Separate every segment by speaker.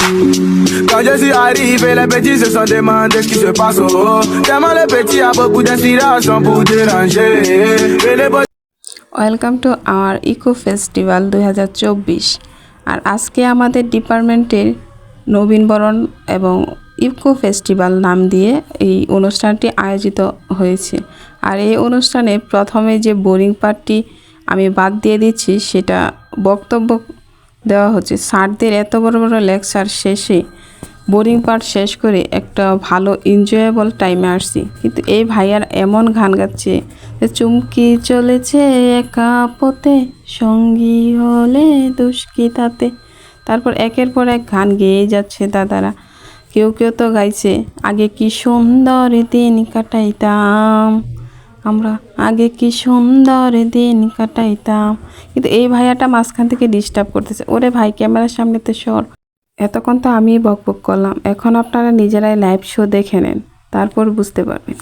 Speaker 1: Quand je suis arrivé, les petits se sont demandé ce qui se passe. Oh, tellement les petits a beaucoup d'inspiration pour déranger. Et les
Speaker 2: welcome to our eco festival 2024। আর আজকে আমাদের ডিপার্টমেন্টের নবীনবরণ এবং eco festival নাম দিয়ে এই অনুষ্ঠানটি আয়োজিত হয়েছে। আর এই অনুষ্ঠানে প্রথমে যে বোরিং পার্টটি আমি বাদ দিয়ে দিচ্ছি, সেটা বক্তব্য দেওয়া হচ্ছে। স্যারদের এত বড় বড় লেকচার শেষে বোরিং পার্ট শেষ করে একটা ভালো এনজয়েবল টাইমে আসছি, কিন্তু এই ভাইয়ার এমন গান গাচ্ছে যে চুমকি চলেছে একা পথে, সঙ্গী হলে দুষ্কি তাতে। তারপর একের পর এক গান গেয়ে যাচ্ছে দাদারা। কেউ কেউ তো গাইছে আগে কি সুন্দর দিন কাটাইতাম আমরা, আগে কি সুন্দর দিন কাটাইতাম। কিন্তু এই ভাইয়াটা মাঝখান থেকে ডিস্টার্ব করতেছে। ওরে ভাই, ক্যামেরার সামনে তো সর। এতক্ষণ তো আমি বকবক করলাম, এখন আপনারা নিজেরাই লাইভ শো দেখে নেন, তারপর বুঝতে পারবেন।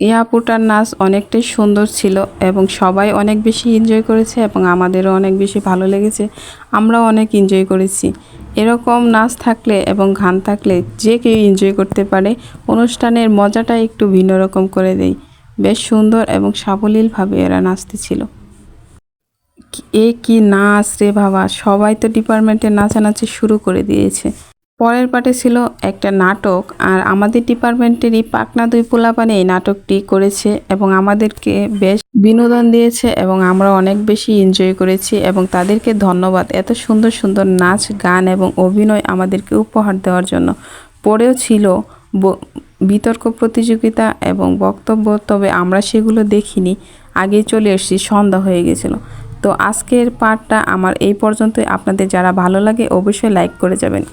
Speaker 2: ইয়াপুটার নাচ অনেকটাই সুন্দর ছিল এবং সবাই অনেক বেশি এনজয় করেছে এবং আমাদেরও অনেক বেশি ভালো লেগেছে। আমরাও অনেক এনজয় করেছি। এরকম নাচ থাকলে এবং গান থাকলে যে কেউ এনজয় করতে পারে। অনুষ্ঠানের মজাটা একটু ভিন্ন রকম করে দেয়। বেশ সুন্দর এবং সাবলীলভাবে এরা নাচতেছিল। কি নাচ রে বাবা! সবাই তো ডিপার্টমেন্টে নাচানাচি শুরু করে দিয়েছে। পরের পার্টে ছিল একটা নাটক, আর আমাদের ডিপার্টমেন্টেরই পাকনা দুই পোলাপানি এই নাটকটি করেছে এবং আমাদেরকে বেশ বিনোদন দিয়েছে এবং আমরা অনেক বেশি এনজয় করেছি এবং তাদেরকে ধন্যবাদ এত সুন্দর সুন্দর নাচ, গান এবং অভিনয় আমাদেরকে উপহার দেওয়ার জন্য। পরেও ছিল বিতর্ক প্রতিযোগিতা এবং বক্তব্য, তবে আমরা সেগুলো দেখিনি, আগেই চলে এসেছি, সন্ধ্যা হয়ে গেছিলো। তো আজকের পার্টটা আমার এই পর্যন্তই। আপনাদের যারা ভালো লাগে অবশ্যই লাইক করে যাবেন।